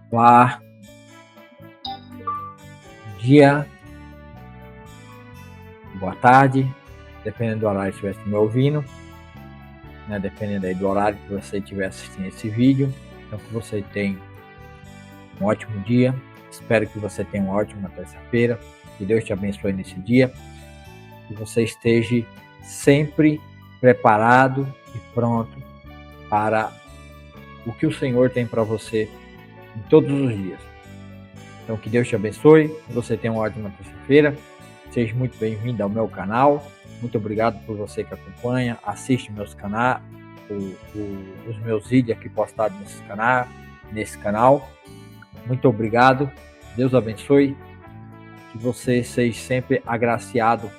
Olá, dia, boa tarde, dependendo do horário que você estiver me ouvindo, né? Dependendo aí do horário que você estiver assistindo esse vídeo. Então, que você tenha um ótimo dia. Espero que você tenha uma ótima terça-feira. Que Deus te abençoe nesse dia. Que você esteja sempre preparado e pronto para o que o Senhor tem para você em todos os dias. Então, que Deus te abençoe. Que você tenha uma ótima terça-feira. Seja muito bem-vindo ao meu canal. Muito obrigado por você que acompanha, assiste meus canais, os meus vídeos aqui postados nesse canal. Muito obrigado. Deus abençoe. Que você seja sempre agraciado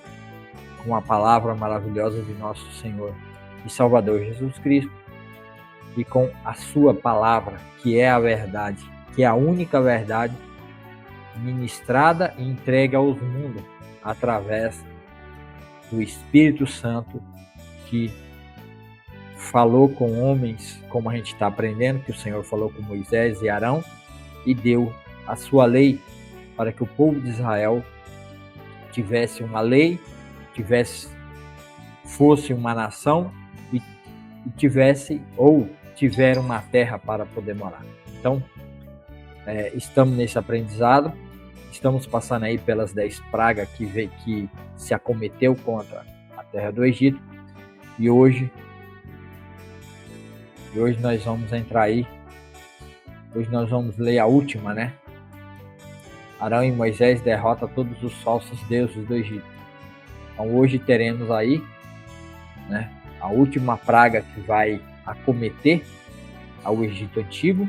com a palavra maravilhosa de nosso Senhor e Salvador Jesus Cristo e com a sua palavra, que é a verdade, que é a única verdade ministrada e entregue aos mundos através do Espírito Santo, que falou com homens, como a gente está aprendendo, que o Senhor falou com Moisés e Arão e deu a sua lei para que o povo de Israel tivesse uma lei, fosse uma nação e tiver uma terra para poder morar. Então, estamos nesse aprendizado. Estamos passando aí pelas 10 pragas que se acometeu contra a terra do Egito. E hoje nós vamos entrar aí. Hoje nós vamos ler a última, né? Arão e Moisés derrotam todos os falsos deuses do Egito. Então hoje teremos aí, né, a última praga que vai acometer ao Egito antigo,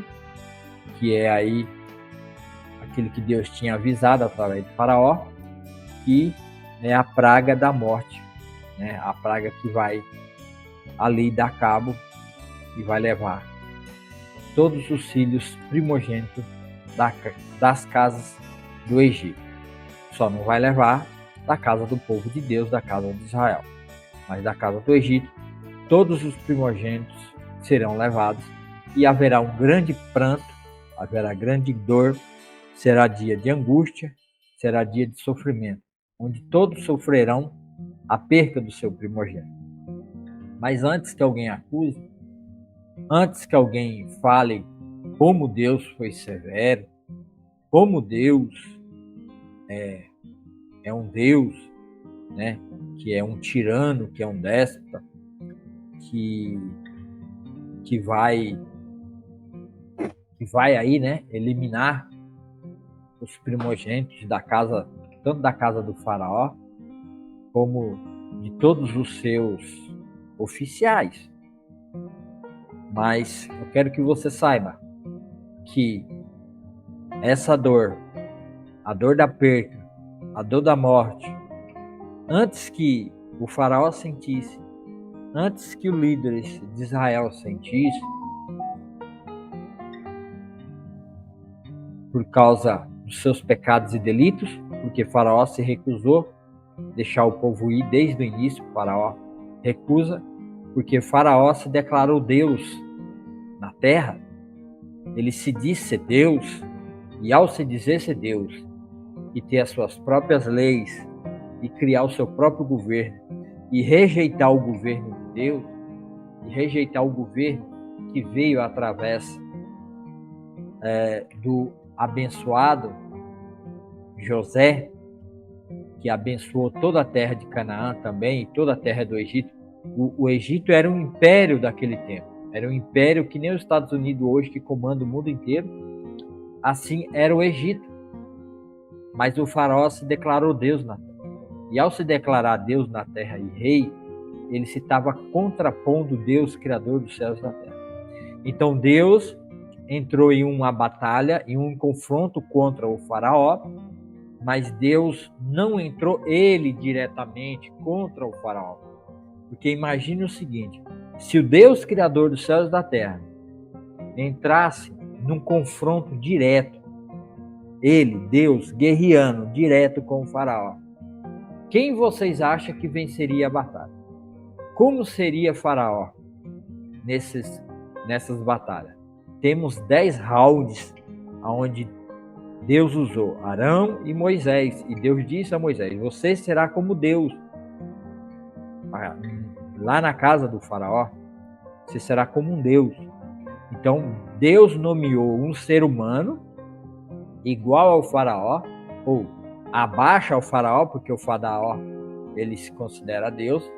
que é aí aquilo que Deus tinha avisado através de Faraó, que é a praga da morte, né? A praga que vai ali dar cabo e vai levar todos os filhos primogênitos das casas do Egito. Só não vai levar da casa do povo de Deus, da casa de Israel, mas da casa do Egito, todos os primogênitos serão levados e haverá um grande pranto, haverá grande dor. Será dia de angústia, será dia de sofrimento, onde todos sofrerão a perca do seu primogênito. Mas antes que alguém acuse, antes que alguém fale como Deus foi severo, como Deus é um Deus, né, que é um tirano, que é um déspota, que vai aí, né, eliminar os primogênitos da casa, tanto da casa do faraó, como de todos os seus oficiais. Mas eu quero que você saiba que essa dor, a dor da perca, a dor da morte, antes que o faraó sentisse, antes que os líderes de Israel sentissem, por causa dos seus pecados e delitos, porque Faraó se recusou a deixar o povo ir desde o início. Faraó recusa, porque Faraó se declarou Deus na terra. Ele se diz ser Deus, e ao se dizer ser Deus e ter as suas próprias leis e criar o seu próprio governo e rejeitar o governo de Deus, e rejeitar o governo que veio através do abençoado José, que abençoou toda a terra de Canaã também, e toda a terra do Egito. O Egito era um império daquele tempo, era um império que nem os Estados Unidos hoje, que comanda o mundo inteiro. Assim era o Egito. Mas o faraó se declarou Deus na terra, e ao se declarar Deus na terra e rei, ele se estava contrapondo Deus, criador dos céus e da terra. Então Deus entrou em uma batalha, em um confronto contra o faraó, mas Deus não entrou ele diretamente contra o faraó. Porque imagine o seguinte: se o Deus criador dos céus e da terra entrasse num confronto direto, ele, Deus, guerreando direto com o faraó, quem vocês acham que venceria a batalha? Como seria Faraó nessas batalhas? Temos 10 rounds onde Deus usou Arão e Moisés, e Deus disse a Moisés: você será como Deus. Lá na casa do faraó, você será como um Deus. Então, Deus nomeou um ser humano igual ao faraó, ou abaixo ao faraó, porque o faraó, ele se considera Deus.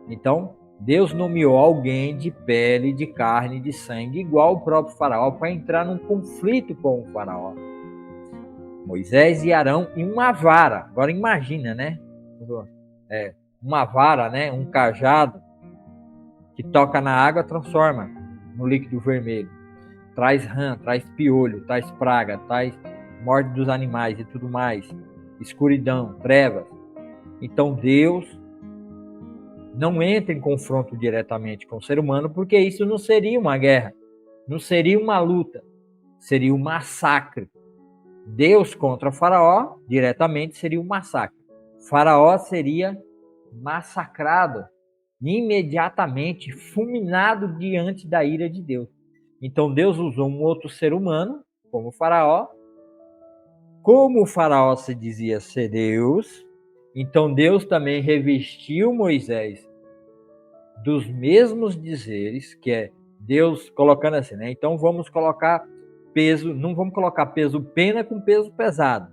Então, Deus nomeou alguém de pele, de carne, de sangue, igual ao próprio faraó, para entrar num conflito com o faraó. Moisés e Arão e uma vara. Agora imagina, né? Uma vara, né? Um cajado que toca na água, transforma no líquido vermelho. Traz rã, traz piolho, traz praga, traz morte dos animais e tudo mais. Escuridão, trevas. Então Deus não entra em confronto diretamente com o ser humano, porque isso não seria uma guerra, não seria uma luta, seria um massacre. Deus contra Faraó, diretamente, seria um massacre. Faraó seria massacrado imediatamente, fulminado diante da ira de Deus. Então Deus usou um outro ser humano, como o Faraó. Como o Faraó se dizia ser Deus, então Deus também revestiu Moisés dos mesmos dizeres, que é Deus colocando assim, né? Então vamos colocar peso, não vamos colocar peso pena com peso pesado.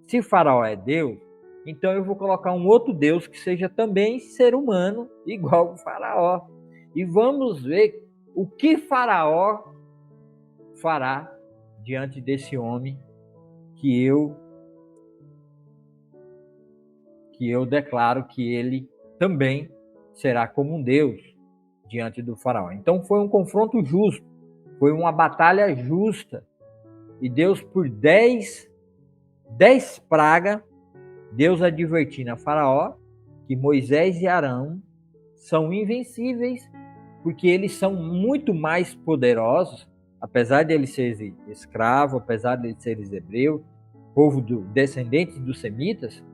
Se Faraó é Deus, então eu vou colocar um outro Deus que seja também ser humano, igual o Faraó. E vamos ver o que Faraó fará diante desse homem que eu declaro que ele também será como um Deus diante do faraó. Então foi um confronto justo, foi uma batalha justa. E Deus, por 10 pragas, Deus advertindo a Faraó que Moisés e Arão são invencíveis, porque eles são muito mais poderosos, apesar de eles serem escravos, apesar de eles serem hebreus, povo descendentes dos semitas,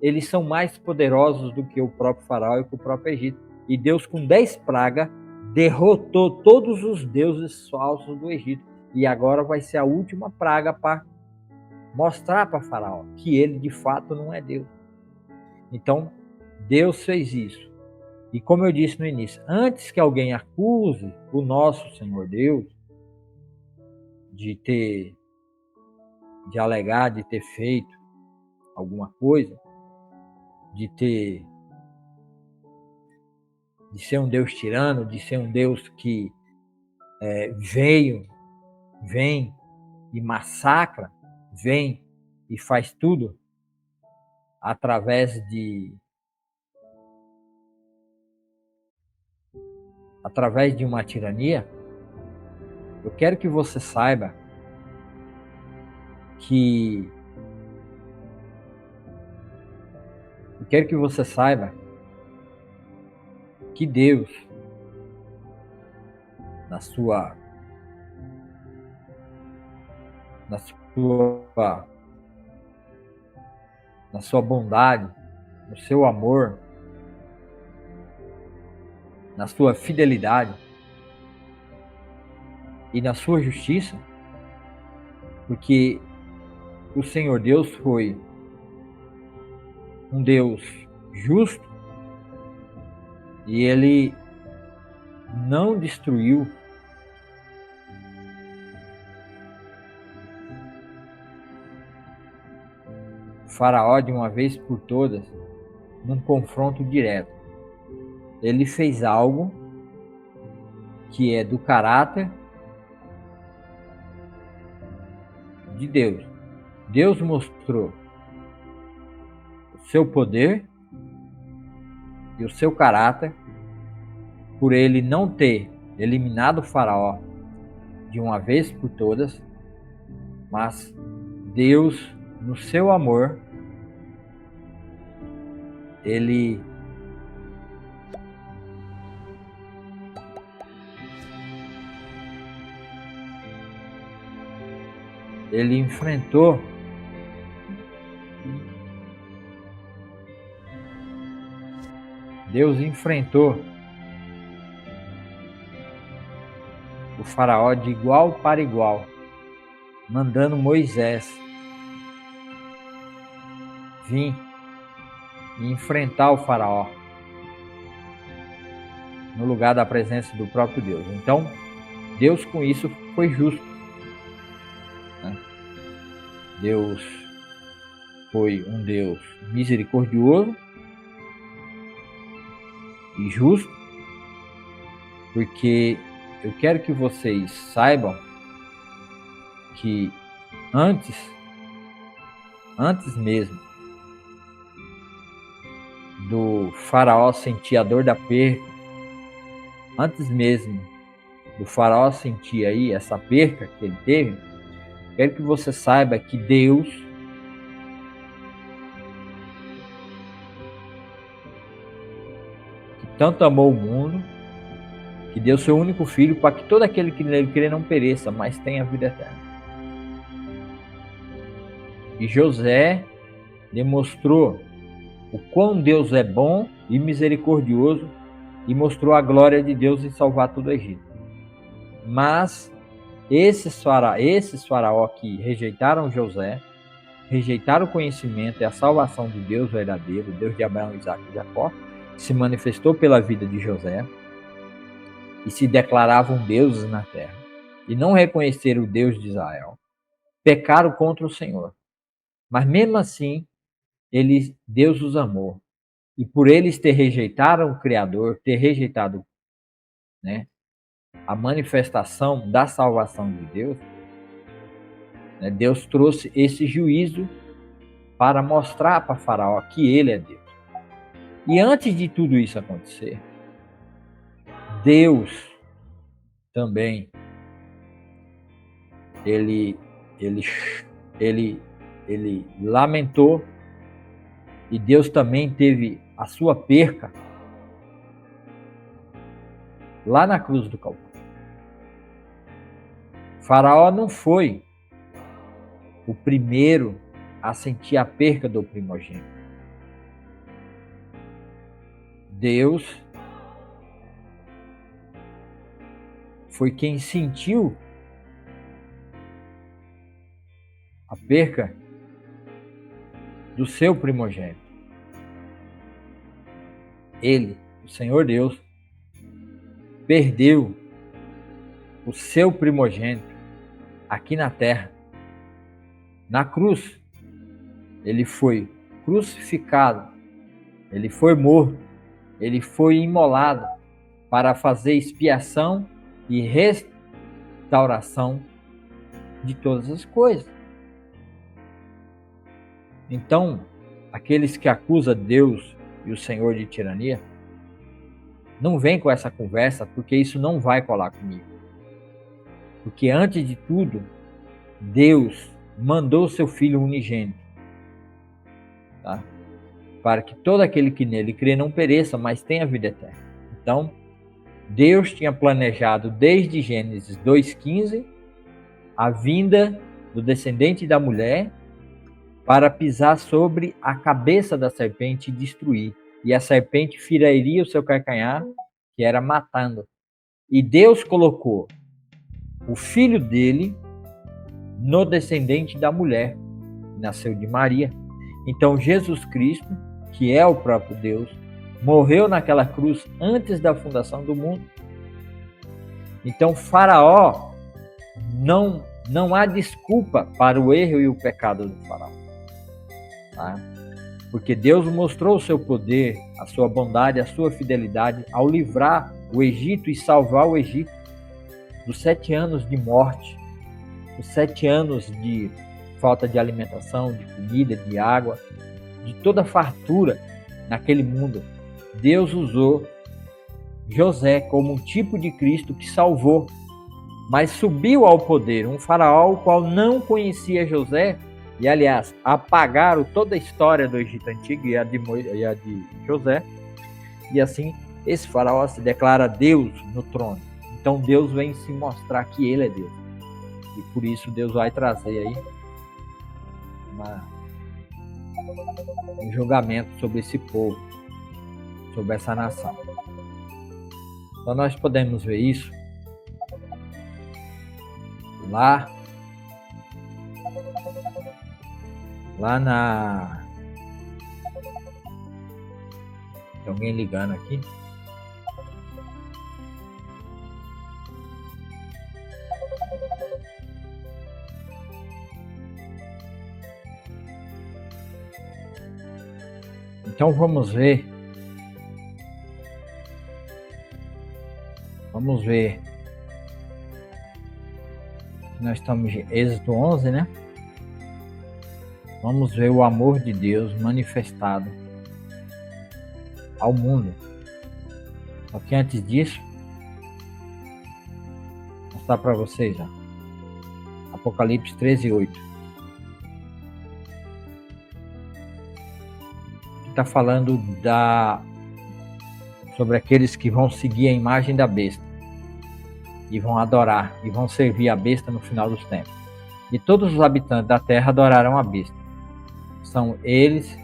eles são mais poderosos do que o próprio faraó e o próprio Egito. E Deus, com 10 pragas, derrotou todos os deuses falsos do Egito. E agora vai ser a última praga para mostrar para Faraó que ele de fato não é Deus. Então, Deus fez isso. E como eu disse no início, antes que alguém acuse o nosso Senhor Deus de alegar, de ter feito alguma coisa, de ser um Deus tirano, de ser um Deus que vem e massacra, vem e faz tudo através de uma tirania. Eu quero que você saiba que Deus, na sua bondade, no seu amor, na sua fidelidade e na sua justiça, porque o Senhor Deus foi um Deus justo e ele não destruiu Faraó de uma vez por todas num confronto direto. Ele fez algo que é do caráter de Deus. Deus mostrou o seu poder e o seu caráter por ele não ter eliminado o Faraó de uma vez por todas, mas Deus, no seu amor, ele enfrentou o Faraó de igual para igual. mandando Moisés vir e enfrentar o faraó no lugar da presença do próprio Deus. Então, Deus com isso foi justo, né? Deus foi um Deus misericordioso e justo, porque eu quero que vocês saibam que antes mesmo do faraó sentir a dor da perca, antes mesmo do faraó sentir aí essa perca que ele teve, quero que você saiba que Deus que tanto amou o mundo, que deu seu único filho para que todo aquele que nele crê não pereça, mas tenha vida eterna. E José demonstrou o quão Deus é bom e misericordioso e mostrou a glória de Deus em salvar todo o Egito. Mas esses faraó que rejeitaram José, rejeitaram o conhecimento e a salvação de Deus verdadeiro, Deus de Abraão, Isaque e Jacó, se manifestou pela vida de José e se declaravam deuses na terra e não reconheceram o Deus de Israel, pecaram contra o Senhor. Mas mesmo assim, Deus os amou. E por eles ter rejeitado o Criador, ter rejeitado, né, a manifestação da salvação de Deus, né, Deus trouxe esse juízo para mostrar para Faraó que ele é Deus. E antes de tudo isso acontecer, Deus também ele lamentou, e Deus também teve a sua perca lá na cruz do Calvário. Faraó não foi o primeiro a sentir a perca do primogênito. Deus foi quem sentiu a perca do seu primogênito. Ele, o Senhor Deus, perdeu o seu primogênito aqui na terra. Na cruz, ele foi crucificado, ele foi morto, ele foi imolado para fazer expiação e restauração de todas as coisas. Então, aqueles que acusam Deus e o Senhor de tirania, não vem com essa conversa, porque isso não vai colar comigo. Porque antes de tudo, Deus mandou seu Filho unigênito, tá? Para que todo aquele que nele crê não pereça, mas tenha vida eterna. Então, Deus tinha planejado desde Gênesis 2,15 a vinda do descendente da mulher para pisar sobre a cabeça da serpente e destruir. E a serpente feriria o seu calcanhar, que era matando. E Deus colocou o filho dele no descendente da mulher, que nasceu de Maria. Então Jesus Cristo, que é o próprio Deus, morreu naquela cruz antes da fundação do mundo. Então Faraó, não há desculpa para o erro e o pecado do Faraó. Tá? Porque Deus mostrou o seu poder, a sua bondade, a sua fidelidade ao livrar o Egito e salvar o Egito dos 7 anos de morte, dos 7 anos de falta de alimentação, de comida, de água, de toda fartura naquele mundo. Deus usou José como um tipo de Cristo que salvou, mas subiu ao poder um faraó o qual não conhecia José. E, aliás, apagaram toda a história do Egito Antigo e a de José. E assim, esse faraó se declara Deus no trono. Então, Deus vem se mostrar que ele é Deus. E por isso, Deus vai trazer aí um julgamento sobre esse povo, sobre essa nação. Então, nós podemos ver isso lá lá na... Tem alguém ligando aqui? Então vamos ver. Vamos ver. Nós estamos em Êxodo 11, né? Vamos ver o amor de Deus manifestado ao mundo. Só que antes disso, vou mostrar para vocês, ó. Apocalipse 13:8. Está falando sobre aqueles que vão seguir a imagem da besta e vão adorar e vão servir a besta no final dos tempos. E todos os habitantes da terra adorarão a besta. São eles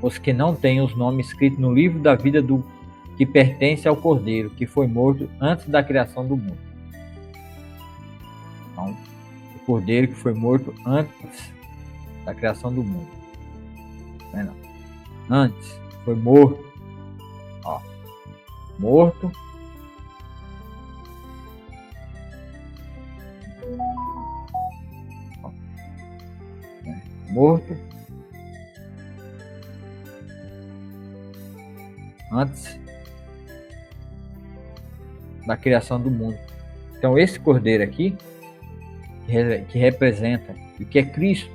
os que não têm os nomes escritos no livro da vida do que pertence ao Cordeiro, que foi morto antes da criação do mundo. Então, o Cordeiro que foi morto antes da criação do mundo. Não. Antes, foi morto. Ó, morto. Ó, morto. Antes da criação do mundo. Então, esse cordeiro aqui, que representa o que é Cristo,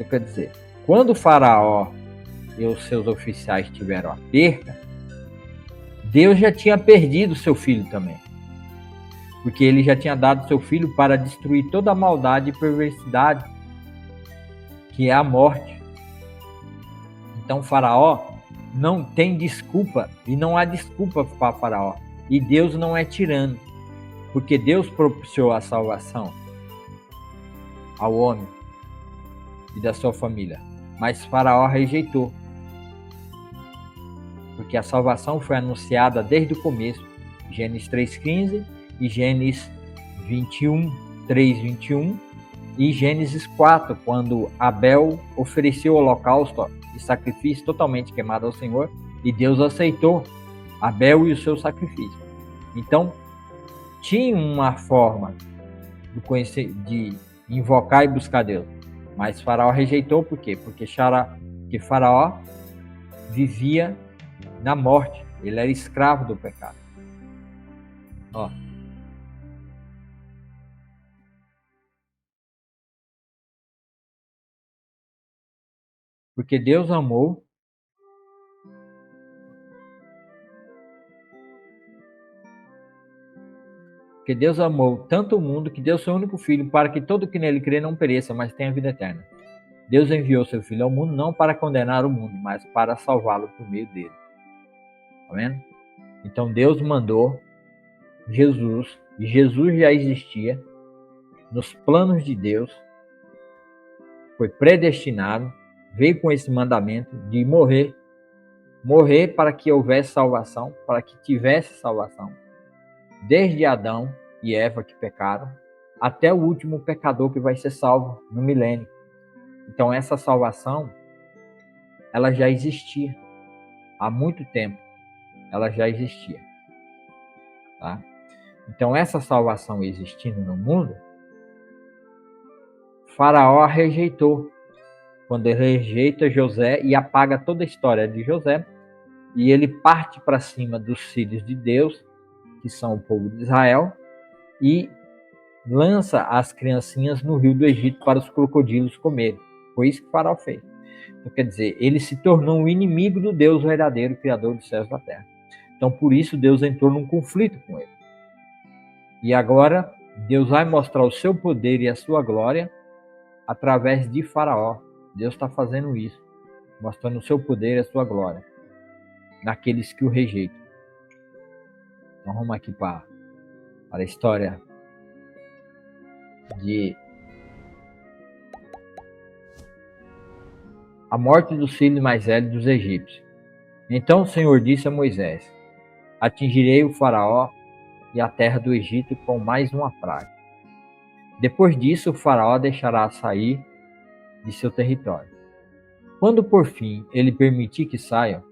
quer dizer, quando o faraó e os seus oficiais tiveram a perca, Deus já tinha perdido seu filho também. Porque ele já tinha dado seu filho para destruir toda a maldade e perversidade, que é a morte. Então o faraó não tem desculpa, e não há desculpa para faraó. E Deus não é tirano, porque Deus propiciou a salvação ao homem e da sua família. Mas faraó rejeitou, porque a salvação foi anunciada desde o começo, Gênesis 3:15 e Gênesis 3:21 e Gênesis 4, quando Abel ofereceu o holocausto e sacrifício totalmente queimado ao Senhor, e Deus aceitou Abel e o seu sacrifício. Então, tinha uma forma de invocar e buscar Deus. Mas Faraó rejeitou, por quê? Porque Faraó vivia na morte. Ele era escravo do pecado. Ó. Porque Deus amou tanto o mundo que deu seu único filho para que todo que nele crê não pereça, mas tenha vida eterna. Deus enviou seu filho ao mundo não para condenar o mundo, mas para salvá-lo por meio dele. Tá vendo? Então Deus mandou Jesus, e Jesus já existia nos planos de Deus, foi predestinado, veio com esse mandamento de morrer para que houvesse salvação, para que tivesse salvação. Desde Adão e Eva que pecaram, até o último pecador que vai ser salvo no milênio. Então essa salvação, ela já existia. Há muito tempo, ela já existia. Tá? Então essa salvação existindo no mundo, Faraó a rejeitou. Quando ele rejeita José e apaga toda a história de José, e ele parte para cima dos filhos de Deus, que são o povo de Israel, e lança as criancinhas no rio do Egito para os crocodilos comerem. Foi isso que o Faraó fez. Então, quer dizer, ele se tornou um inimigo do Deus verdadeiro, Criador dos céus e da terra. Então, por isso, Deus entrou num conflito com ele. E agora, Deus vai mostrar o seu poder e a sua glória através de Faraó. Deus está fazendo isso, mostrando o seu poder e a sua glória naqueles que o rejeitam. Então vamos aqui para a história de a morte dos filhos mais velhos dos egípcios. Então o Senhor disse a Moisés: atingirei o Faraó e a terra do Egito com mais uma praga. Depois disso, o Faraó deixará sair de seu território. Quando por fim ele permitir que saiam,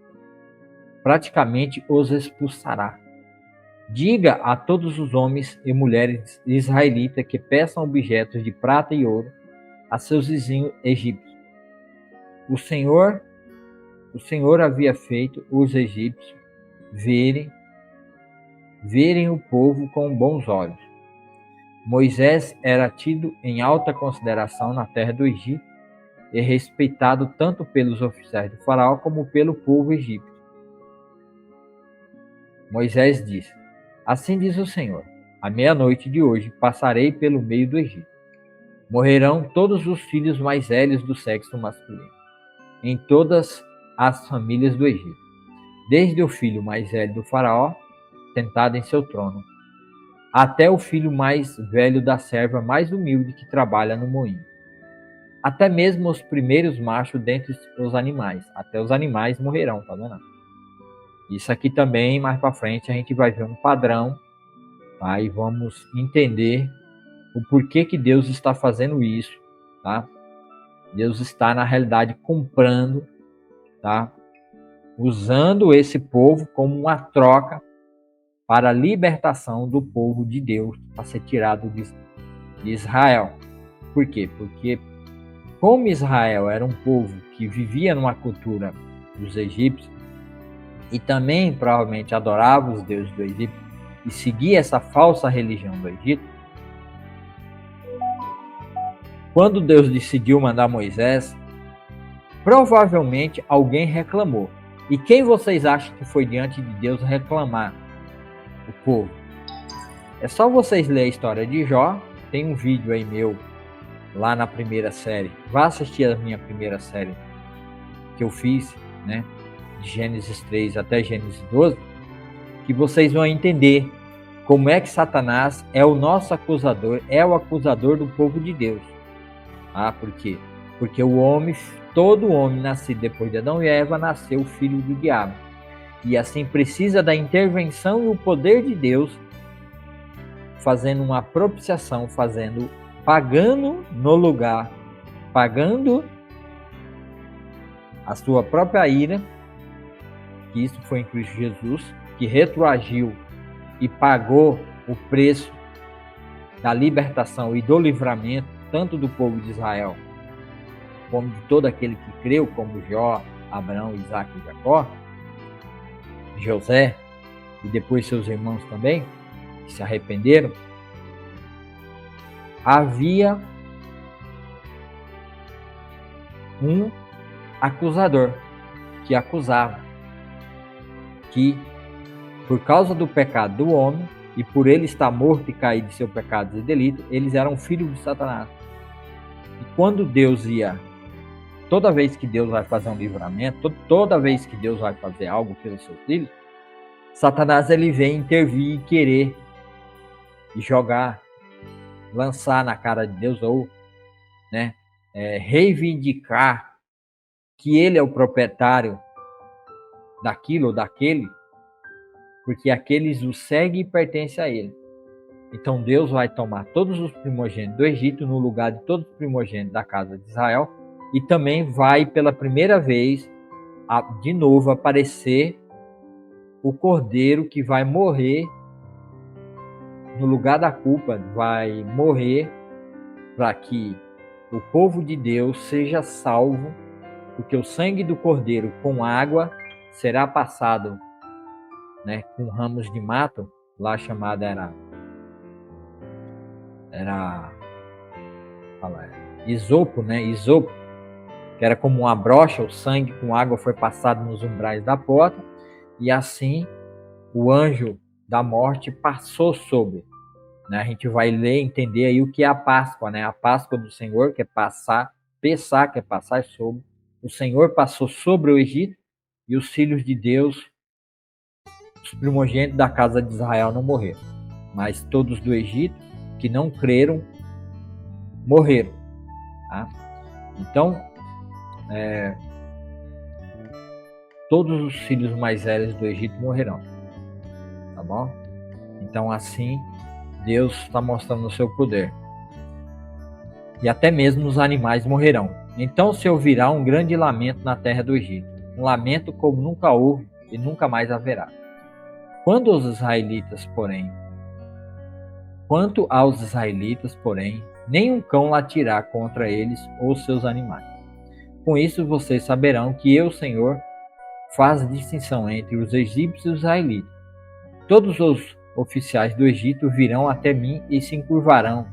praticamente os expulsará. Diga a todos os homens e mulheres israelitas que peçam objetos de prata e ouro a seus vizinhos egípcios. O Senhor havia feito os egípcios verem o povo com bons olhos. Moisés era tido em alta consideração na terra do Egito e respeitado tanto pelos oficiais do faraó como pelo povo egípcio. Moisés disse: assim diz o Senhor, à meia-noite de hoje passarei pelo meio do Egito. Morrerão todos os filhos mais velhos do sexo masculino, em todas as famílias do Egito, desde o filho mais velho do faraó, sentado em seu trono, até o filho mais velho da serva mais humilde que trabalha no moinho. Até mesmo os primeiros machos dentre os animais, até os animais morrerão, tá vendo? Isso aqui também, mais para frente, a gente vai ver um padrão, tá? E vamos entender o porquê que Deus está fazendo isso, tá? Deus está, na realidade, comprando, tá? Usando esse povo como uma troca para a libertação do povo de Deus, para ser tirado de Israel. Por quê? Porque como Israel era um povo que vivia numa cultura dos egípcios e também provavelmente adorava os deuses do Egito e seguia essa falsa religião do Egito, quando Deus decidiu mandar Moisés, provavelmente alguém reclamou. E quem vocês acham que foi diante de Deus reclamar? O povo. É só vocês lerem a história de Jó. Tem um vídeo aí meu lá na primeira série. Vá assistir a minha primeira série que eu fiz, né, de Gênesis 3 até Gênesis 12, que vocês vão entender como é que Satanás é o nosso acusador, é o acusador do povo de Deus. Ah, por quê? Porque o homem, todo homem nascido depois de Adão e Eva, nasceu filho do diabo. E assim precisa da intervenção e o poder de Deus, fazendo uma propiciação, pagando no lugar, pagando a sua própria ira, que isso foi em Cristo Jesus, que retroagiu e pagou o preço da libertação e do livramento, tanto do povo de Israel, como de todo aquele que creu, como Jó, Abraão, Isaac e Jacó, José, e depois seus irmãos também, que se arrependeram. Havia um acusador que acusava que, por causa do pecado do homem e por ele estar morto e caído de seus pecados e delitos, eles eram filhos de Satanás. E quando Deus ia, toda vez que Deus vai fazer um livramento, toda vez que Deus vai fazer algo pelos seus filhos, Satanás ele vem intervir e querer e jogar, lançar na cara de Deus ou, né, reivindicar que ele é o proprietário daquilo ou daquele, porque aqueles o seguem e pertencem a ele. Então Deus vai tomar todos os primogênitos do Egito no lugar de todos os primogênitos da casa de Israel e também vai pela primeira vez de novo aparecer o cordeiro que vai morrer no lugar da culpa, vai morrer para que o povo de Deus seja salvo, porque o sangue do cordeiro com água será passado, né, com ramos de mato, lá chamada era isopo, né? Isopo, que era como uma brocha, o sangue com água foi passado nos umbrais da porta, e assim o anjo da morte passou sobre. Né? A gente vai ler, entender aí o que é a Páscoa, né? A Páscoa do Senhor, que é passar, Pessá, que é passar sobre. O Senhor passou sobre o Egito e os filhos de Deus, os primogênitos da casa de Israel não morreram, mas todos do Egito que não creram morreram. Tá? Então, todos os filhos mais velhos do Egito morrerão. Tá bom? Então, assim, Deus está mostrando o seu poder. E até mesmo os animais morrerão. Então se ouvirá um grande lamento na terra do Egito, um lamento como nunca houve e nunca mais haverá. Quanto aos israelitas, porém, nenhum cão latirá contra eles ou seus animais. Com isso vocês saberão que eu, Senhor, faço distinção entre os egípcios e os israelitas. Todos os oficiais do Egito virão até mim e se encurvarão,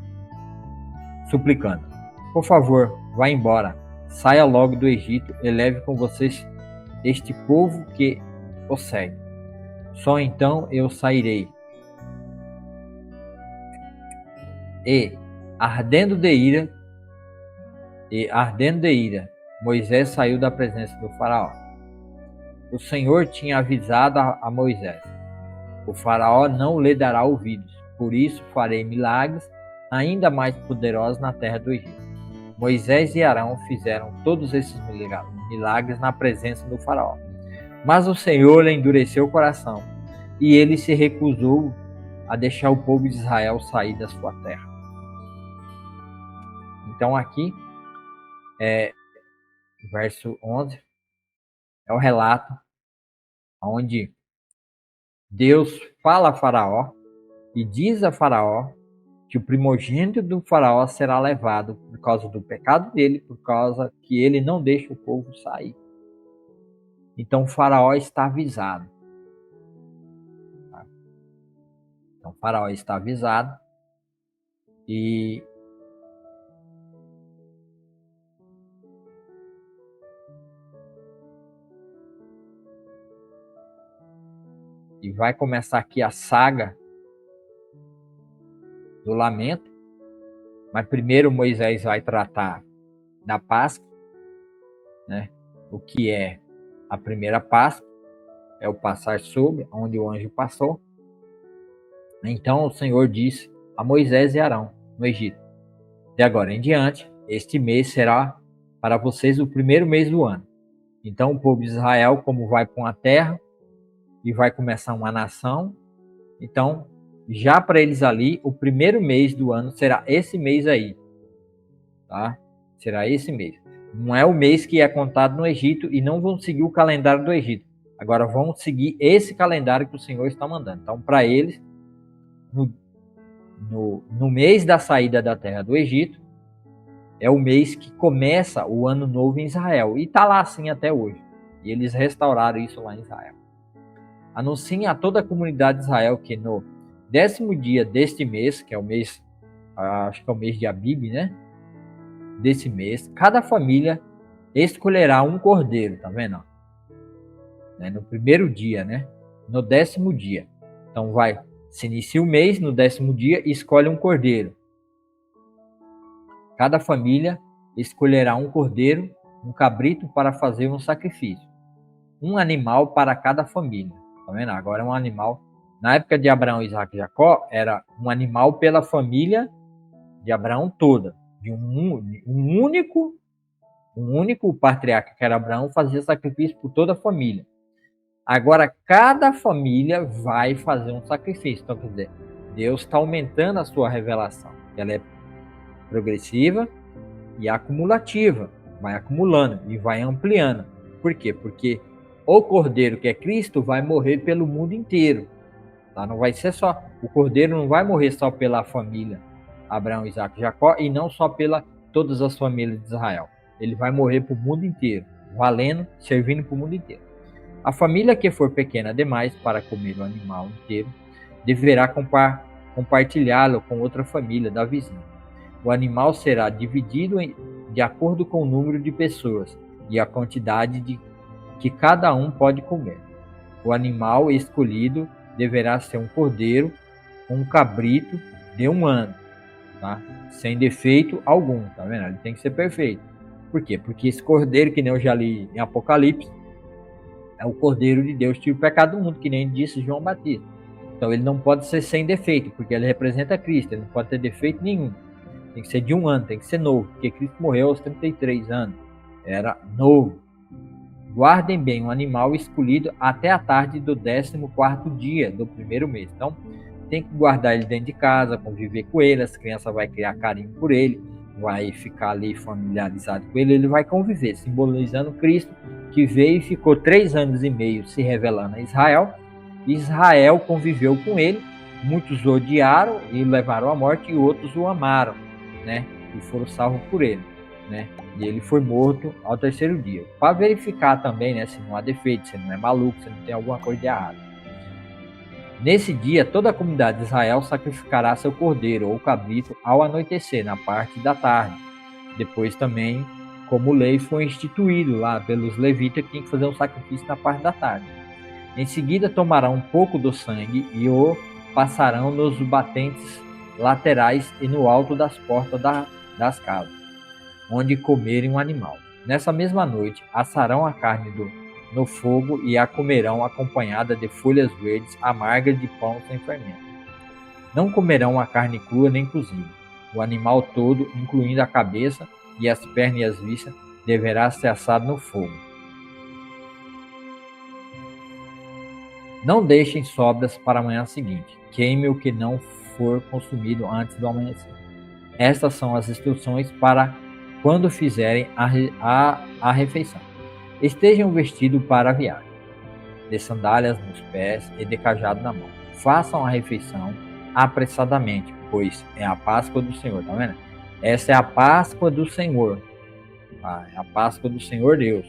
suplicando: por favor, vá embora, saia logo do Egito e leve com vocês este povo que o segue. Só então eu sairei. E ardendo de ira, Moisés saiu da presença do faraó. O Senhor tinha avisado a Moisés: o faraó não lhe dará ouvidos, por isso farei milagres ainda mais poderosos na terra do Egito. Moisés e Arão fizeram todos esses milagres na presença do faraó. Mas o Senhor lhe endureceu o coração, e ele se recusou a deixar o povo de Israel sair da sua terra. Então aqui, verso 11, é o relato onde Deus fala a Faraó e diz a Faraó que o primogênito do Faraó será levado por causa do pecado dele, por causa que ele não deixa o povo sair. Então o Faraó está avisado. Então o Faraó está avisado e vai começar aqui a saga do lamento, mas primeiro Moisés vai tratar da Páscoa, né? O que é a primeira Páscoa, é o passar sobre, onde o anjo passou. Então o Senhor disse a Moisés e Arão no Egito: de agora em diante, este mês será para vocês o primeiro mês do ano. Então o povo de Israel, como vai para uma terra e vai começar uma nação, então já para eles ali, o primeiro mês do ano será esse mês aí, tá? Será esse mês. Não é o mês que é contado no Egito e não vão seguir o calendário do Egito. Agora vão seguir esse calendário que o Senhor está mandando. Então, para eles, no mês da saída da terra do Egito, é o mês que começa o ano novo em Israel. E está lá assim até hoje. E eles restauraram isso lá em Israel. Anunciem a toda a comunidade de Israel que no 10º dia deste mês, que é o mês, acho que é o mês de Abib, né? Desse mês, cada família escolherá um cordeiro, tá vendo? No primeiro dia, né? No 10º dia. Então se inicia o mês, no 10º dia, escolhe um cordeiro. Cada família escolherá um cordeiro, um cabrito para fazer um sacrifício. Um animal para cada família. Tá vendo? Agora é um animal. Na época de Abraão, Isaac e Jacó, era um animal pela família de Abraão toda. De um único patriarca, que era Abraão, fazia sacrifício por toda a família. Agora, cada família vai fazer um sacrifício. Então, quer dizer, Deus está aumentando a sua revelação. Ela é progressiva e acumulativa. Vai acumulando e vai ampliando. Por quê? Porque o Cordeiro, que é Cristo, vai morrer pelo mundo inteiro. Tá? Não vai ser só. O Cordeiro não vai morrer só pela família Abraão, Isaac e Jacó e não só pela todas as famílias de Israel. Ele vai morrer para o mundo inteiro, valendo, servindo para o mundo inteiro. A família que for pequena demais para comer o animal inteiro deverá compartilhá-lo com outra família da vizinha. O animal será dividido de acordo com o número de pessoas e a quantidade que cada um pode comer. O animal escolhido deverá ser um cordeiro, um cabrito de 1 ano, tá? Sem defeito algum, tá vendo? Ele tem que ser perfeito. Por quê? Porque esse cordeiro, que nem eu já li em Apocalipse, é o cordeiro de Deus, tira o pecado do mundo, que nem disse João Batista. Então ele não pode ser sem defeito, porque ele representa Cristo, ele não pode ter defeito nenhum. Tem que ser de 1 ano, tem que ser novo, porque Cristo morreu aos 33 anos. Era novo. Guardem bem o animal escolhido até a tarde do 14º dia do primeiro mês. Então, tem que guardar ele dentro de casa, conviver com ele, as crianças vão criar carinho por ele, vai ficar ali familiarizado com ele, ele vai conviver, simbolizando Cristo, que veio e ficou 3 anos e meio se revelando a Israel. Israel conviveu com ele, muitos o odiaram e levaram à morte, e outros o amaram, né? E foram salvos por ele, né? E ele foi morto ao 3º dia, para verificar também, né, se não há defeito, se não é maluco, se não tem alguma coisa de errado. Nesse dia, toda a comunidade de Israel sacrificará seu cordeiro ou cabrito ao anoitecer, na parte da tarde. Depois também, como lei foi instituído lá pelos levitas, que tinha que fazer um sacrifício na parte da tarde. Em seguida, tomarão um pouco do sangue e o passarão nos batentes laterais e no alto das portas das casas, onde comerem um animal. Nessa mesma noite, assarão a carne no fogo e a comerão acompanhada de folhas verdes amargas de pão sem fermento. Não comerão a carne crua nem cozida. O animal todo, incluindo a cabeça e as pernas e as vísceras, deverá ser assado no fogo. Não deixem sobras para a manhã seguinte. Queime o que não for consumido antes do amanhecer. Estas são as instruções para quando fizerem a refeição. Estejam vestidos para a viagem, de sandálias nos pés e de cajado na mão. Façam a refeição apressadamente, pois é a Páscoa do Senhor, tá vendo? Essa é a Páscoa do Senhor, tá? É a Páscoa do Senhor Deus.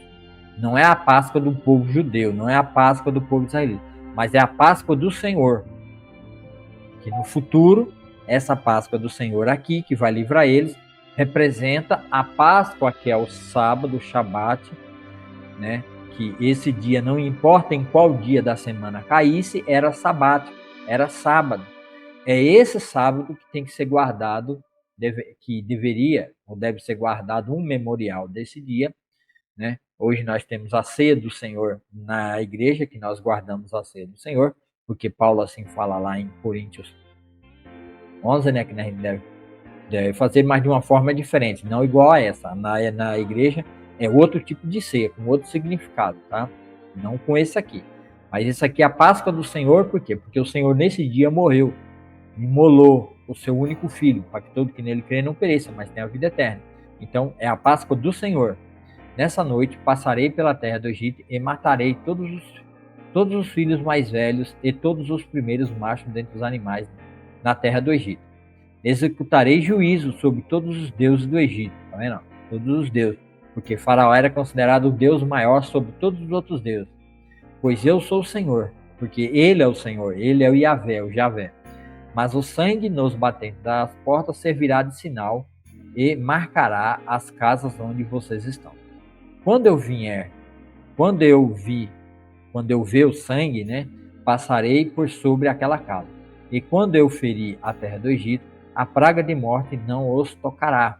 Não é a Páscoa do povo judeu, não é a Páscoa do povo israelita, mas é a Páscoa do Senhor. Que no futuro, essa Páscoa do Senhor aqui, que vai livrar eles, representa a Páscoa, que é o sábado, o Shabat, né? Que esse dia, não importa em qual dia da semana caísse, era sabático, era sábado. É esse sábado que tem que ser guardado, que deveria ou deve ser guardado um memorial desse dia, né? Hoje nós temos a ceia do Senhor na igreja, que nós guardamos a ceia do Senhor, porque Paulo assim fala lá em Coríntios 11, né? Que a gente deve fazer, mas de uma forma diferente, não igual a essa. Na igreja é outro tipo de ceia, com outro significado, tá? Não com esse aqui. Mas esse aqui é a Páscoa do Senhor, por quê? Porque o Senhor nesse dia morreu, imolou o seu único filho, para que todo que nele crê não pereça, mas tenha a vida eterna. Então é a Páscoa do Senhor. Nessa noite passarei pela terra do Egito e matarei todos os filhos mais velhos e todos os primeiros machos dentre os animais na terra do Egito. Executarei juízo sobre todos os deuses do Egito, tá vendo? Todos os deuses, porque Faraó era considerado o Deus maior sobre todos os outros deuses. Pois eu sou o Senhor, porque ele é o Senhor, ele é o Yahvé, o Javé. Mas o sangue nos batentes das portas servirá de sinal e marcará as casas onde vocês estão. Quando eu ver o sangue, né, passarei por sobre aquela casa. E quando eu ferir a terra do Egito, a praga de morte não os tocará.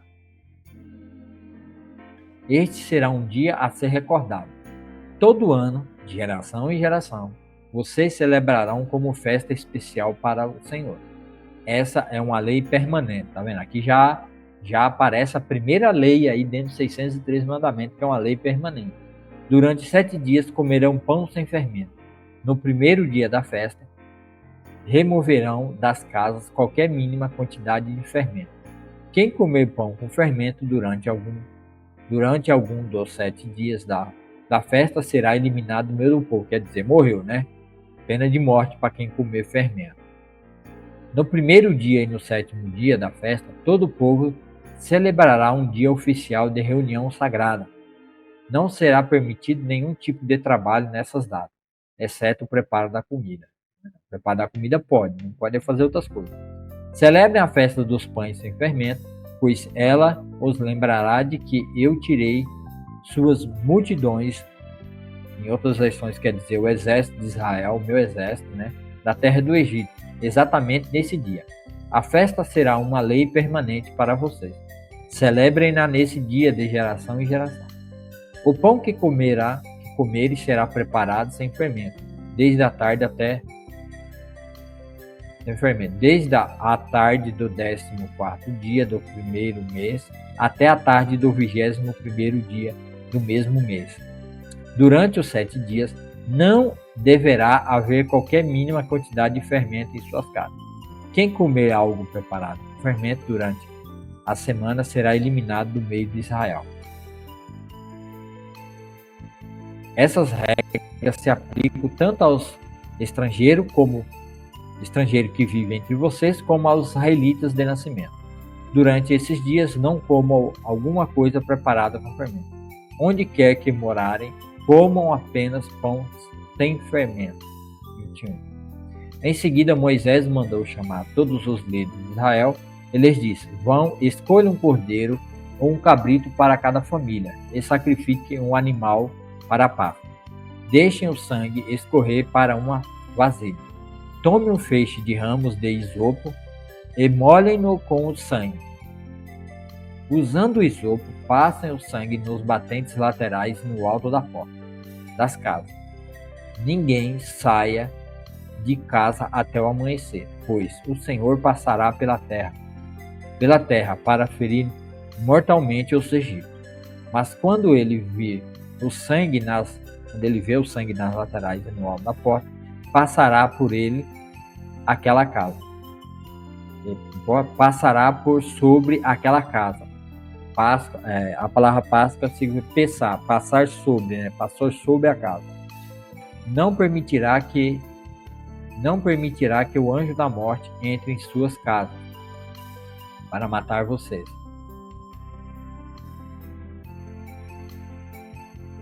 Este será um dia a ser recordado. Todo ano, de geração em geração, vocês celebrarão como festa especial para o Senhor. Essa é uma lei permanente, tá vendo? Aqui já aparece a primeira lei aí dentro dos 603 mandamentos, que é uma lei permanente. Durante 7 dias comerão pão sem fermento. No primeiro dia da festa, removerão das casas qualquer mínima quantidade de fermento. Quem comer pão com fermento durante algum dos 7 dias da festa será eliminado do meio do povo, quer dizer, morreu, né? Pena de morte para quem comer fermento. No primeiro dia e no 7º dia da festa, todo o povo celebrará um dia oficial de reunião sagrada. Não será permitido nenhum tipo de trabalho nessas datas, exceto o preparo da comida. O preparo da comida pode, não pode fazer outras coisas. Celebrem a festa dos pães sem fermento, pois ela os lembrará de que eu tirei suas multidões, em outras versões quer dizer o exército de Israel, o meu exército, né, da terra do Egito, exatamente nesse dia. A festa será uma lei permanente para vocês. Celebrem-na nesse dia de geração em geração. O pão que comeres será preparado sem fermento, desde a tarde até sem fermento, desde a tarde do 14º dia do primeiro mês até a tarde do 21º dia do mesmo mês. Durante os 7 dias, não deverá haver qualquer mínima quantidade de fermento em suas casas. Quem comer algo preparado com fermento durante a semana será eliminado do meio de Israel. Essas regras se aplicam tanto aos estrangeiros que vivem entre vocês, como aos israelitas de nascimento. Durante esses dias não comam alguma coisa preparada com fermento. Onde quer que morarem, comam apenas pão sem fermento. 21. Em seguida, Moisés mandou chamar todos os líderes de Israel. Ele lhes disse: vão, escolham um cordeiro ou um cabrito para cada família e sacrifiquem um animal para a Páscoa. Deixem o sangue escorrer para uma vasilha. Tome um feixe de ramos de isopo e molhem-no com o sangue. Usando o isopo, passem o sangue nos batentes laterais no alto da porta das casas. Ninguém saia de casa até o amanhecer, pois o Senhor passará pela terra para ferir mortalmente os egípcios. Mas quando ele vê o sangue nas laterais e no alto da porta, passará por ele aquela casa. Passará por sobre aquela casa. A palavra Páscoa significa passar sobre, passar sobre a casa. Não permitirá que o anjo da morte entre em suas casas para matar vocês.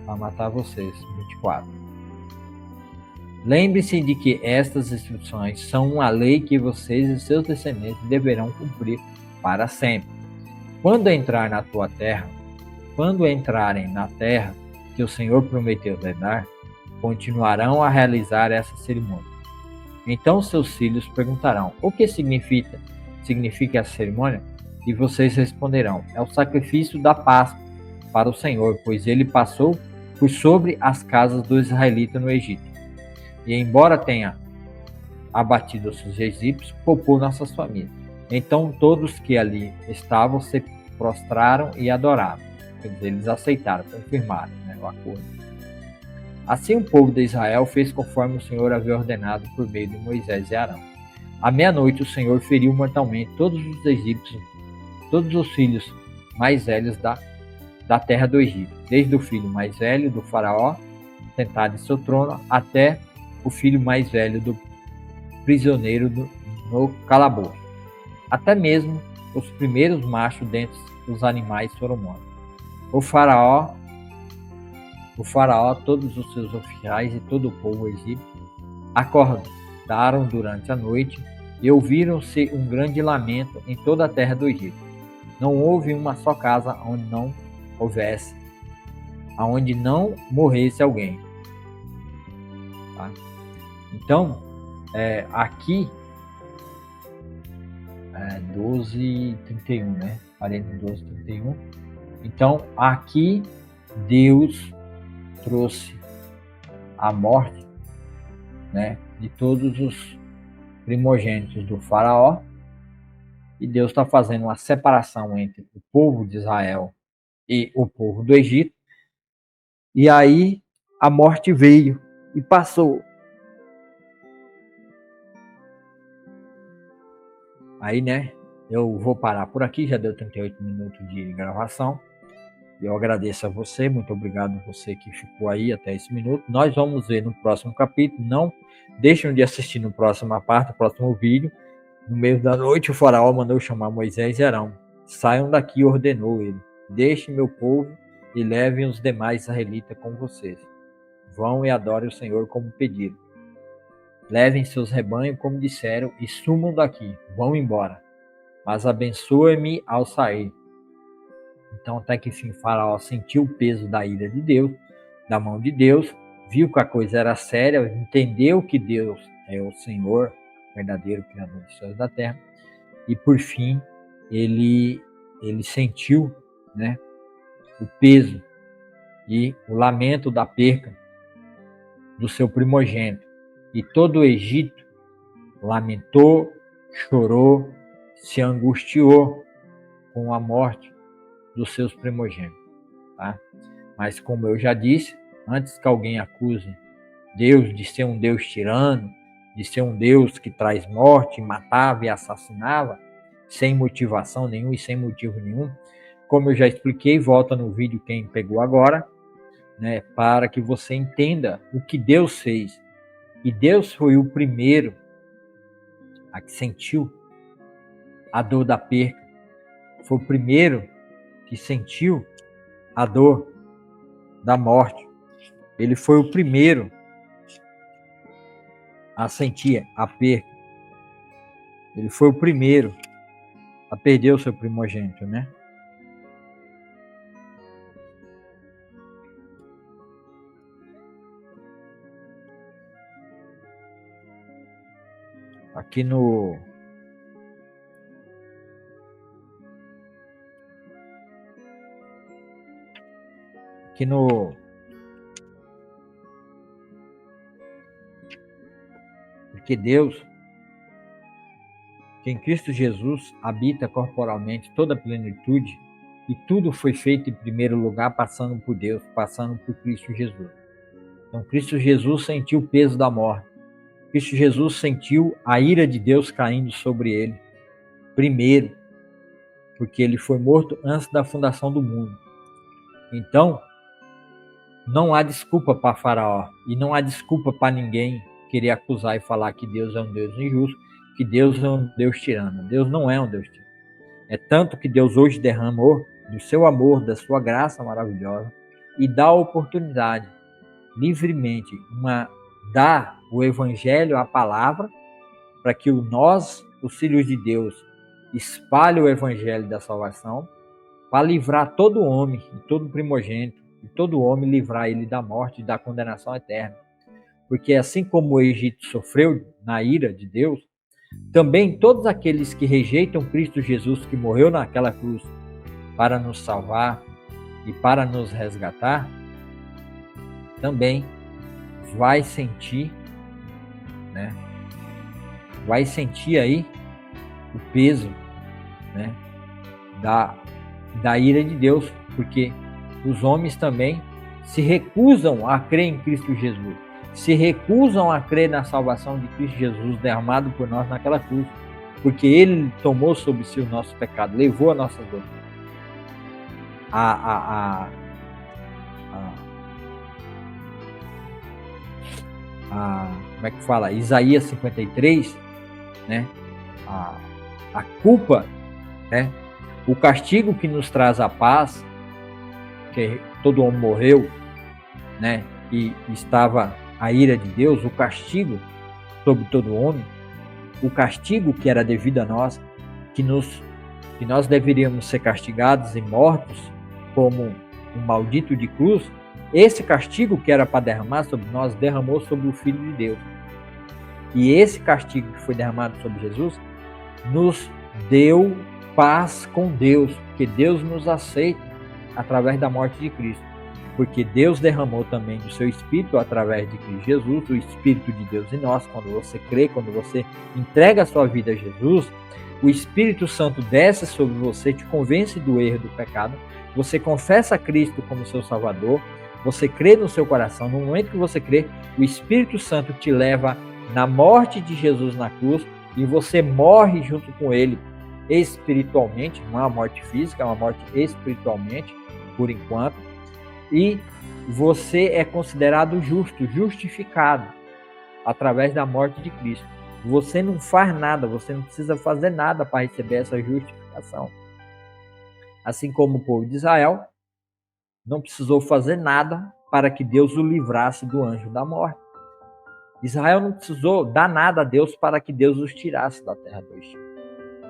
Para matar vocês. 24. Lembre-se de que estas instruções são uma lei que vocês e seus descendentes deverão cumprir para sempre. Quando entrarem na terra que o Senhor prometeu lhes dar, continuarão a realizar essa cerimônia. Então seus filhos perguntarão: o que significa essa cerimônia? E vocês responderão: é o sacrifício da Páscoa para o Senhor, pois ele passou por sobre as casas dos israelitas no Egito. E embora tenha abatido os egípcios, poupou nossas famílias. Então todos que ali estavam se prostraram e adoraram. Quer dizer, eles aceitaram, confirmaram o acordo. Assim o povo de Israel fez conforme o Senhor havia ordenado por meio de Moisés e Arão. À meia-noite o Senhor feriu mortalmente todos os egípcios, todos os filhos mais velhos da terra do Egito, desde o filho mais velho do faraó, sentado em seu trono, até o filho mais velho do prisioneiro no calabouço. Até mesmo os primeiros machos dentre os animais foram mortos. O faraó, todos os seus oficiais e todo o povo egípcio acordaram durante a noite e ouviram-se um grande lamento em toda a terra do Egito. Não houve uma só casa aonde não morresse alguém. Tá? Então, aqui 12:31, né? Parênteses 12:31. Então, aqui Deus trouxe a morte, né, de todos os primogênitos do faraó, e Deus está fazendo uma separação entre o povo de Israel e o povo do Egito, e aí a morte veio e passou. Aí, né, eu vou parar por aqui, já deu 38 minutos de gravação. Eu agradeço a você, muito obrigado a você que ficou aí até esse minuto. Nós vamos ver no próximo capítulo. Não deixem de assistir no próximo parte, no próximo vídeo. No meio da noite, o faraó mandou chamar Moisés e Arão. Saiam daqui, ordenou ele. Deixem meu povo e levem os demais israelitas com vocês. Vão e adorem o Senhor como pediram. Levem seus rebanhos como disseram e sumam daqui. Vão embora. Mas abençoe-me ao sair. Então, até que enfim, Faraó sentiu o peso da ira de Deus, da mão de Deus, viu que a coisa era séria, entendeu que Deus é o Senhor, verdadeiro Criador dos céus e da terra, e por fim, ele sentiu, né, o peso e o lamento da perca do seu primogênito. E todo o Egito lamentou, chorou, se angustiou com a morte dos seus primogênitos, tá? Mas como eu já disse, antes que alguém acuse Deus de ser um Deus tirano, de ser um Deus que traz morte, matava e assassinava, sem motivação nenhuma e sem motivo nenhum. Como eu já expliquei, volta no vídeo quem pegou agora, né, para que você entenda o que Deus fez. E Deus foi o primeiro a que sentiu a dor da perca. Foi o primeiro que sentiu a dor da morte. Ele foi o primeiro a sentir a perca. Ele foi o primeiro a perder o seu primogênito, né? Aqui no porque Deus, que em Cristo Jesus habita corporalmente toda a plenitude, e tudo foi feito em primeiro lugar passando por Deus, passando por Cristo Jesus. Então Cristo Jesus sentiu o peso da morte. Cristo Jesus sentiu a ira de Deus caindo sobre ele, primeiro, porque ele foi morto antes da fundação do mundo. Então, não há desculpa para Faraó, e não há desculpa para ninguém querer acusar e falar que Deus é um Deus injusto, que Deus é um Deus tirano. Deus não é um Deus tirano. É tanto que Deus hoje derramou do seu amor, da sua graça maravilhosa, e dá a oportunidade, livremente, dá o Evangelho, a palavra, para que nós, os filhos de Deus, espalhe o Evangelho da salvação, para livrar todo homem, e todo primogênito, e todo homem livrar ele da morte e da condenação eterna. Porque assim como o Egito sofreu na ira de Deus, também todos aqueles que rejeitam Cristo Jesus, que morreu naquela cruz para nos salvar e para nos resgatar, também vai sentir, né? Vai sentir aí o peso, né, da ira de Deus, porque os homens também se recusam a crer em Cristo Jesus, se recusam a crer na salvação de Cristo Jesus derramado por nós naquela cruz, porque Ele tomou sobre si o nosso pecado, levou a nossa dor. Como é que fala? Isaías 53, né? A culpa, né? O castigo que nos traz a paz, que todo homem morreu, né? E estava a ira de Deus, o castigo sobre todo homem, o castigo que era devido a nós, que nós deveríamos ser castigados e mortos como um maldito de cruz, esse castigo que era para derramar sobre nós, derramou sobre o Filho de Deus. E esse castigo que foi derramado sobre Jesus nos deu paz com Deus, porque Deus nos aceita através da morte de Cristo. Porque Deus derramou também do seu Espírito através de Cristo Jesus, o Espírito de Deus em nós. Quando você crê, quando você entrega a sua vida a Jesus, o Espírito Santo desce sobre você, te convence do erro e do pecado, você confessa a Cristo como seu Salvador, você crê no seu coração. No momento que você crê, o Espírito Santo te leva na morte de Jesus na cruz e você morre junto com Ele espiritualmente, não é uma morte física, é uma morte espiritualmente, por enquanto, e você é considerado justo, justificado através da morte de Cristo. Você não faz nada, você não precisa fazer nada para receber essa justificação. Assim como o povo de Israel não precisou fazer nada para que Deus o livrasse do anjo da morte. Israel não precisou dar nada a Deus para que Deus os tirasse da terra do Egito.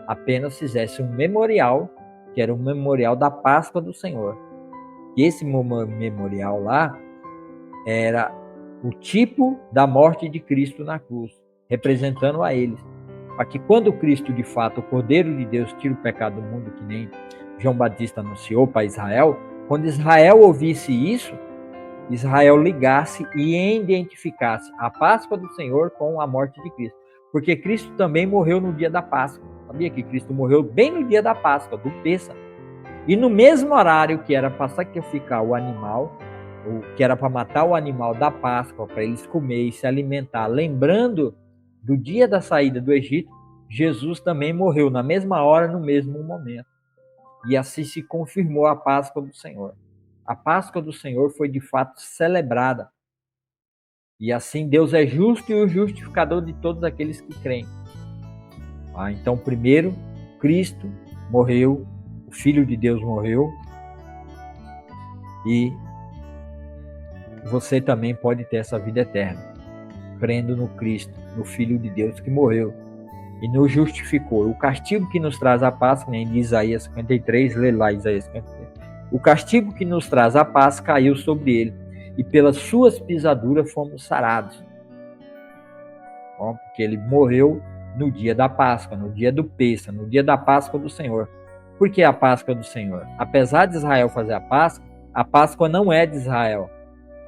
Apenas fizesse um memorial, que era o memorial da Páscoa do Senhor. E esse memorial lá era o tipo da morte de Cristo na cruz, representando a eles. Para que quando Cristo, de fato, o Cordeiro de Deus, tira o pecado do mundo, que nem João Batista anunciou para Israel, quando Israel ouvisse isso, Israel ligasse e identificasse a Páscoa do Senhor com a morte de Cristo. Porque Cristo também morreu no dia da Páscoa. Sabia que Cristo morreu bem no dia da Páscoa, do Pêssego. E no mesmo horário que era para sacrificar o animal, que era para matar o animal da Páscoa, para eles comer e se alimentar, lembrando do dia da saída do Egito, Jesus também morreu na mesma hora, no mesmo momento. E assim se confirmou a Páscoa do Senhor. A Páscoa do Senhor foi de fato celebrada. E assim Deus é justo e o justificador de todos aqueles que creem. Então, primeiro, Cristo morreu, o Filho de Deus morreu, e você também pode ter essa vida eterna, crendo no Cristo, no Filho de Deus que morreu e nos justificou. O castigo que nos traz a paz, que nem de Isaías 53, lê lá Isaías 53. O castigo que nos traz a paz caiu sobre ele, e pelas suas pisaduras fomos sarados. Porque ele morreu no dia da Páscoa, no dia do Pêssego, no dia da Páscoa do Senhor. Por que a Páscoa do Senhor? Apesar de Israel fazer a Páscoa não é de Israel.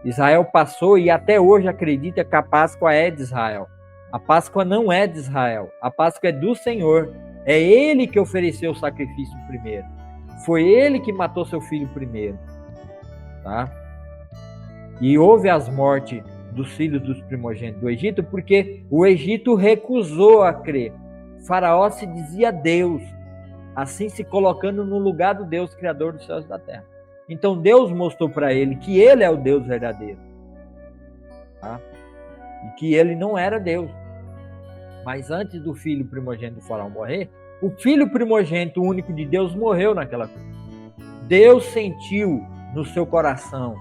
Israel passou e até hoje acredita que a Páscoa é de Israel. A Páscoa não é de Israel. A Páscoa é do Senhor. É Ele que ofereceu o sacrifício primeiro. Foi Ele que matou seu filho primeiro. Tá? E houve as mortes dos filhos dos primogênitos do Egito, porque o Egito recusou a crer. Faraó se dizia Deus, assim se colocando no lugar do Deus criador dos céus e da terra. Então Deus mostrou para ele que ele é o Deus verdadeiro. Tá? E que ele não era Deus. Mas antes do filho primogênito do faraó morrer, o filho primogênito único de Deus morreu naquela cruz. Deus sentiu no seu coração,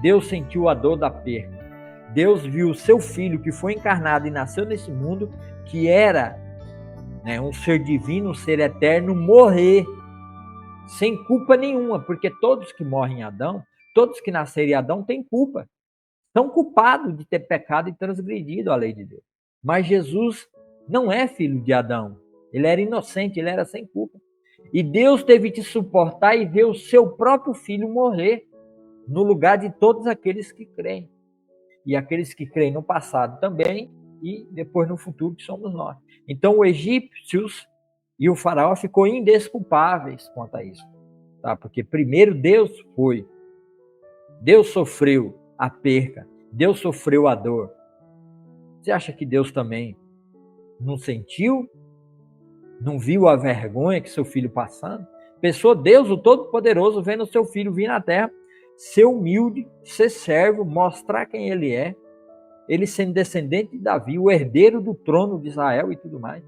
Deus sentiu a dor da perda. Deus viu o seu filho que foi encarnado e nasceu nesse mundo, que era um ser divino, um ser eterno, morrer sem culpa nenhuma, porque todos que morrem em Adão, todos que nasceram em Adão têm culpa. São culpados de ter pecado e transgredido a lei de Deus. Mas Jesus não é filho de Adão. Ele era inocente, ele era sem culpa. E Deus teve que suportar e ver o seu próprio filho morrer no lugar de todos aqueles que creem. E aqueles que creem no passado também, e depois no futuro, que somos nós. Então, os egípcios e o faraó ficou indesculpáveis quanto a isso. Tá? Porque primeiro Deus sofreu a perca, Deus sofreu a dor. Você acha que Deus também não sentiu? Não viu a vergonha que seu filho passando? Pensou Deus, o Todo-Poderoso, vendo seu filho vir na terra, ser humilde, ser servo, mostrar quem ele é, ele sendo descendente de Davi, o herdeiro do trono de Israel e tudo mais.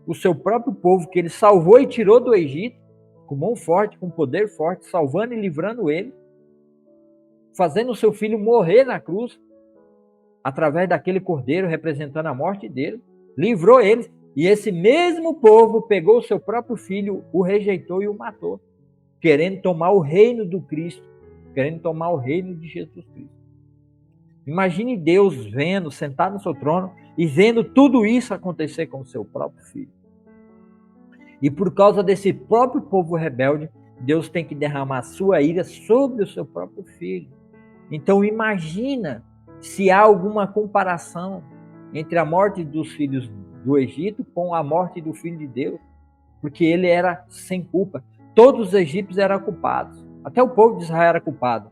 O seu próprio povo que ele salvou e tirou do Egito, com mão forte, com poder forte, salvando e livrando ele, fazendo o seu filho morrer na cruz, através daquele cordeiro representando a morte dele, livrou eles, e esse mesmo povo pegou o seu próprio filho, o rejeitou e o matou, querendo tomar o reino do Cristo, querendo tomar o reino de Jesus Cristo. Imagine Deus vendo, sentado no seu trono, e vendo tudo isso acontecer com o seu próprio filho. E por causa desse próprio povo rebelde, Deus tem que derramar a sua ira sobre o seu próprio filho. Então imagina se há alguma comparação entre a morte dos filhos do Egito com a morte do Filho de Deus, porque ele era sem culpa. Todos os egípcios eram culpados, até o povo de Israel era culpado.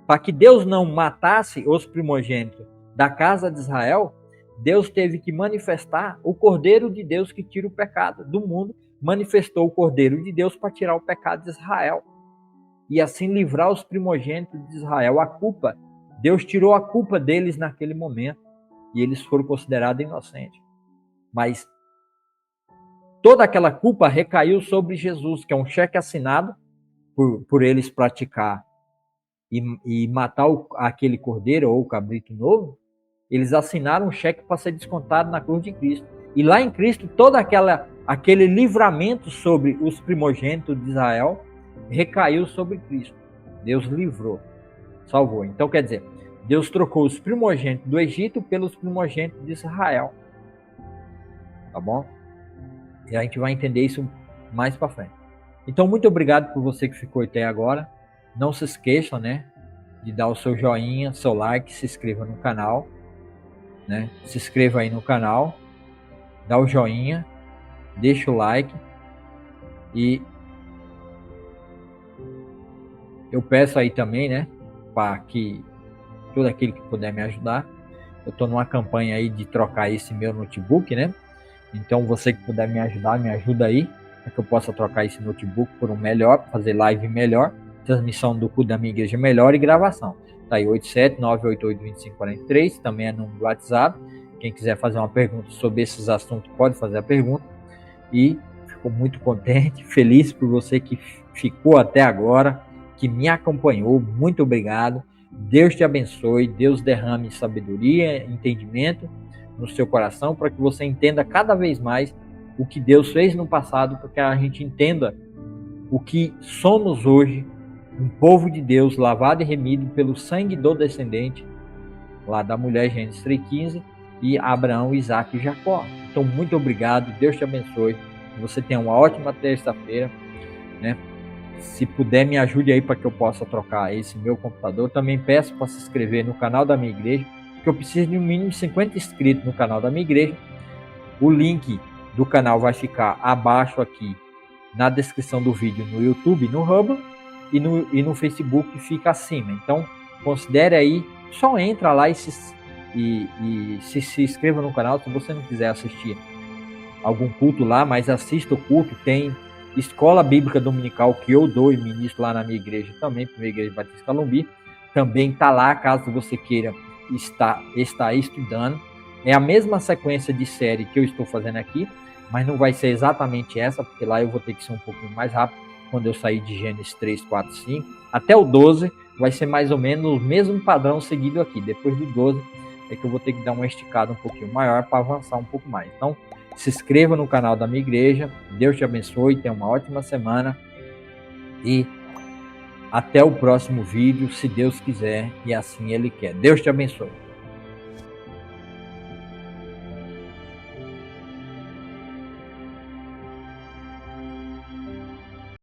Para que Deus não matasse os primogênitos da casa de Israel, Deus teve que manifestar o Cordeiro de Deus que tira o pecado do mundo, manifestou o Cordeiro de Deus para tirar o pecado de Israel e assim livrar os primogênitos de Israel. A culpa, Deus tirou a culpa deles naquele momento e eles foram considerados inocentes. Mas toda aquela culpa recaiu sobre Jesus, que é um cheque assinado por eles praticar e matar aquele cordeiro ou o cabrito novo. Eles assinaram um cheque para ser descontado na cruz de Cristo. E lá em Cristo, todo aquele livramento sobre os primogênitos de Israel recaiu sobre Cristo. Deus livrou, salvou. Então, quer dizer, Deus trocou os primogênitos do Egito pelos primogênitos de Israel. Tá bom? E a gente vai entender isso mais para frente. Então, muito obrigado por você que ficou até agora. Não se esqueça, de dar o seu joinha, seu like, se inscreva no canal, Se inscreva aí no canal, dá o joinha, deixa o like e eu peço aí também, para que todo aquele que puder me ajudar. Eu estou numa campanha aí de trocar esse meu notebook, Então você que puder me ajudar, me ajuda aí, para que eu possa trocar esse notebook por um melhor, fazer live melhor, transmissão do culto da minha igreja melhor e gravação. Tá aí 87-988-2543, também é número do WhatsApp. Quem quiser fazer uma pergunta sobre esses assuntos pode fazer a pergunta. E fico muito contente, feliz por você que ficou até agora, que me acompanhou. Muito obrigado. Deus te abençoe, Deus derrame sabedoria, entendimento no seu coração, para que você entenda cada vez mais o que Deus fez no passado, para que a gente entenda o que somos hoje, um povo de Deus lavado e remido pelo sangue do descendente lá da mulher, Gênesis 3:15, e Abraão, Isaac e Jacó. Então, muito obrigado, Deus te abençoe, você tenha uma ótima terça-feira, né? Se puder, me ajude aí para que eu possa trocar esse meu computador. Também peço para se inscrever no canal da minha igreja, que eu preciso de um mínimo de 50 inscritos no canal da minha igreja. O link do canal vai ficar abaixo aqui na descrição do vídeo no YouTube, no Hubble, e no Facebook fica acima. Então, considere aí, só entra lá e se inscreva no canal. Se você não quiser assistir algum culto lá, mas assista o culto. Tem escola bíblica dominical que eu dou e ministro lá na minha igreja também, para a minha igreja Batista Calumbi. Também está lá, caso você queira estar estudando. É a mesma sequência de série que eu estou fazendo aqui, mas não vai ser exatamente essa, porque lá eu vou ter que ser um pouquinho mais rápido. Quando eu sair de Gênesis 3, 4, 5, até o 12, vai ser mais ou menos o mesmo padrão seguido aqui. Depois do 12, é que eu vou ter que dar uma esticada um pouquinho maior para avançar um pouco mais. Então, se inscreva no canal da minha igreja. Deus te abençoe, tenha uma ótima semana. E até o próximo vídeo, se Deus quiser e assim Ele quer. Deus te abençoe.